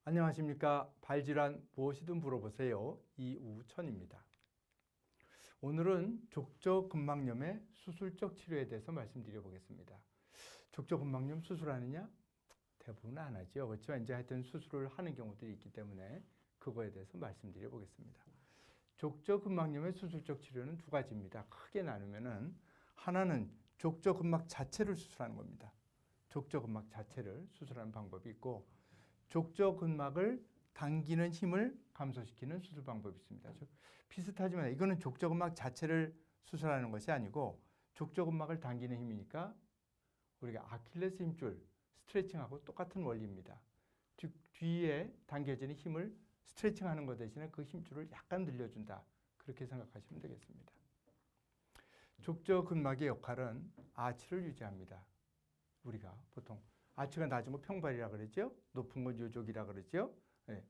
안녕하십니까. 발질환 무엇이든 물어보세요. 이우천입니다. 오늘은 족저근막염의 수술적 치료에 대해서 말씀드려 보겠습니다. 족저근막염 수술하느냐? 대부분 안 하죠. 그렇지만 이제 하여튼 수술을 하는 경우들이 있기 때문에 그거에 대해서 말씀드려 보겠습니다. 족저근막염의 수술적 치료는 두 가지입니다. 크게 나누면은 하나는 족저근막 자체를 수술하는 겁니다. 족저근막 자체를 수술하는 방법이 있고, 족저근막을 당기는 힘을 감소시키는 수술 방법이 있습니다. 비슷하지만 이거는 족저근막 자체를 수술하는 것이 아니고 족저근막을 당기는 힘이니까 우리가 아킬레스 힘줄 스트레칭하고 똑같은 원리입니다. 뒤에 당겨지는 힘을 스트레칭하는 것 대신에 그 힘줄을 약간 늘려준다. 그렇게 생각하시면 되겠습니다. 족저근막의 역할은 아치를 유지합니다. 우리가 보통 아치가 낮은 거 평발이라 그러죠. 높은 건 요족이라 그러죠. 네.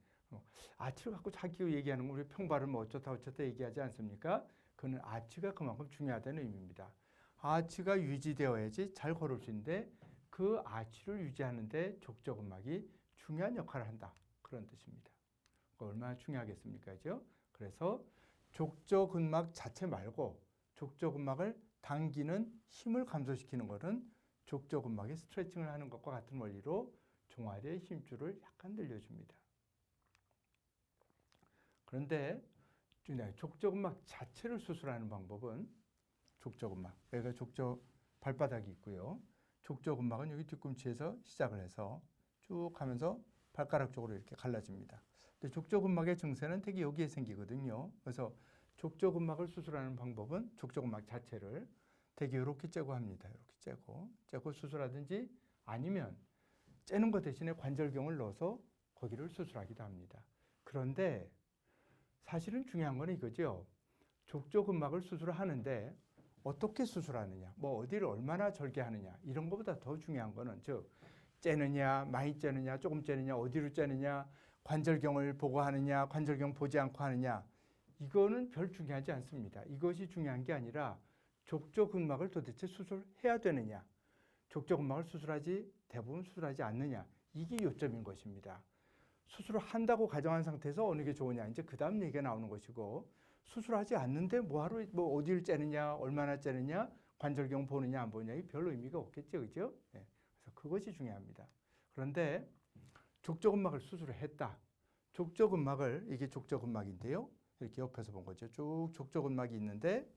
아치를 갖고 자기 얘기하는 거 우리 평발은 뭐 어쩌다 얘기하지 않습니까? 그는 아치가 그만큼 중요하다는 의미입니다. 아치가 유지되어야지 잘 걸을 수 있는데 그 아치를 유지하는데 족저근막이 중요한 역할을 한다. 그런 뜻입니다. 얼마나 중요하겠습니까? 그죠? 그래서 족저근막 자체 말고 족저근막을 당기는 힘을 감소시키는 것은 족저근막의 스트레칭을 하는 것과 같은 원리로 종아리의 힘줄을 약간 늘려줍니다. 그런데 족저근막 자체를 수술하는 방법은 족저근막, 여기가 발바닥이 있고요. 족저근막은 여기 뒤꿈치에서 시작을 해서 쭉 하면서 발가락 쪽으로 이렇게 갈라집니다. 근데 족저근막의 증세는 되게 여기에 생기거든요. 그래서 족저근막을 수술하는 방법은 족저근막 자체를 되게 이렇게 째고 합니다. 이렇게 째고 수술하든지 아니면 째는 것 대신에 관절경을 넣어서 거기를 수술하기도 합니다. 그런데 사실은 중요한 건 이거죠. 족저근막을 수술을 하는데 어떻게 수술하느냐, 뭐 어디를 얼마나 절개하느냐 이런 것보다 더 중요한 거는 즉 째느냐, 많이 째느냐, 조금 째느냐, 어디로 째느냐, 관절경을 보고 하느냐, 관절경 보지 않고 하느냐 이거는 별 중요하지 않습니다. 이것이 중요한 게 아니라 족저근막을 도대체 수술해야 되느냐, 족저근막을 대부분 수술하지 않느냐, 이게 요점인 것입니다. 수술을 한다고 가정한 상태에서 어느 게 좋으냐, 이제 그 다음 얘기가 나오는 것이고, 수술하지 않는데 뭐하러, 어디를 째느냐, 얼마나 째느냐, 관절경 보느냐, 안 보느냐, 이 별 의미가 없겠죠, 그죠? 네. 그래서 그것이 중요합니다. 그런데 족저근막을 수술을 했다. 이게 족저근막인데요. 이렇게 옆에서 본 거죠. 쭉 족저근막이 있는데,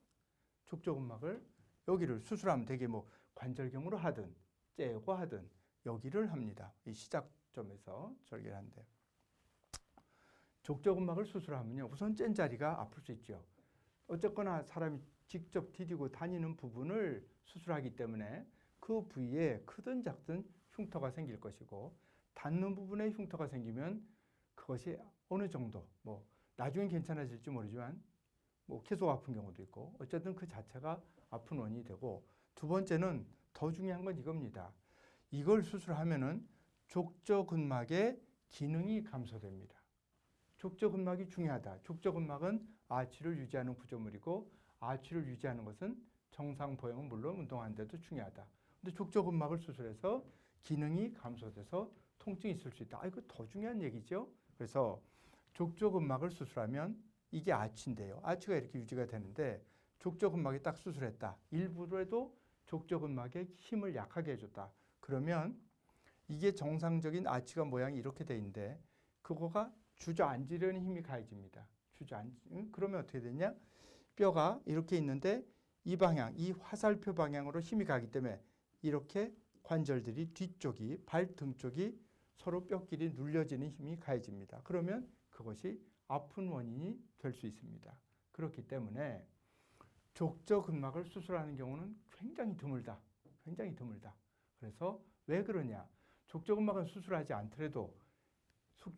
족저근막을 여기를 수술하면 되게 뭐 관절경으로 하든 째고 하든 여기를 합니다. 이 시작점에서 절개를 한대. 족저근막을 수술하면요, 우선 짠 자리가 아플 수 있죠. 어쨌거나 사람이 직접 디디고 다니는 부분을 수술하기 때문에 그 부위에 크든 작든 흉터가 생길 것이고, 닿는 부분에 흉터가 생기면 그것이 어느 정도 뭐 나중엔 괜찮아질지 모르지만 뭐 계속 아픈 경우도 있고, 어쨌든 그 자체가 아픈 원인이 되고, 두 번째는 더 중요한 건 이겁니다. 이걸 수술하면은 족저근막의 기능이 감소됩니다. 족저근막이 중요하다. 족저근막은 아치를 유지하는 구조물이고, 아치를 유지하는 것은 정상 보행은 물론 운동하는데도 중요하다. 근데 족저근막을 수술해서 기능이 감소돼서 통증이 있을 수 있다. 이거 더 중요한 얘기죠. 그래서 족저근막을 수술하면 이게 아치인데요. 아치가 이렇게 유지가 되는데 족저근막이 딱 수술했다. 일부라도 족저근막의 힘을 약하게 해줬다. 그러면 이게 정상적인 아치가 모양이 이렇게 돼 있는데 그거가 주저앉으려는 힘이 가해집니다. 그러면 어떻게 되냐? 뼈가 이렇게 있는데 이 방향, 이 화살표 방향으로 힘이 가기 때문에 이렇게 관절들이 뒤쪽이, 발등 쪽이 서로 뼈끼리 눌려지는 힘이 가해집니다. 그러면 그것이 아픈 원인이 될 수 있습니다. 그렇기 때문에 족저근막을 수술하는 경우는 굉장히 드물다. 굉장히 드물다. 그래서 왜 그러냐? 족저근막은 수술하지 않더라도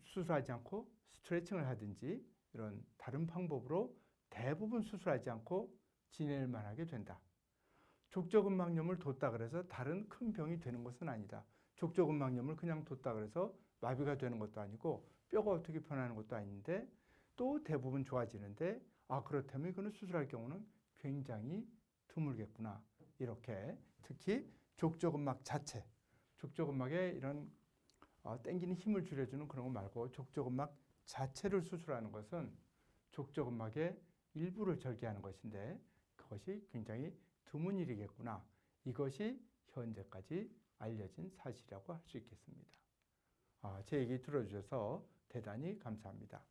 수술하지 않고 스트레칭을 하든지 이런 다른 방법으로 대부분 수술하지 않고 지낼 만하게 된다. 족저근막염을 뒀다 그래서 다른 큰 병이 되는 것은 아니다. 족저근막염을 그냥 뒀다 그래서 마비가 되는 것도 아니고 뼈가 어떻게 변하는 것도 아닌데 또 대부분 좋아지는데 그렇다면 이거는 수술할 경우는 굉장히 드물겠구나. 이렇게 특히 족저근막 자체, 족저근막의 이런 당기는 힘을 줄여주는 그런 거 말고 족저근막 자체를 수술하는 것은 족저근막의 일부를 절개하는 것인데 그것이 굉장히 드문 일이겠구나. 이것이 현재까지 알려진 사실이라고 할 수 있겠습니다. 제 얘기 들어주셔서 대단히 감사합니다.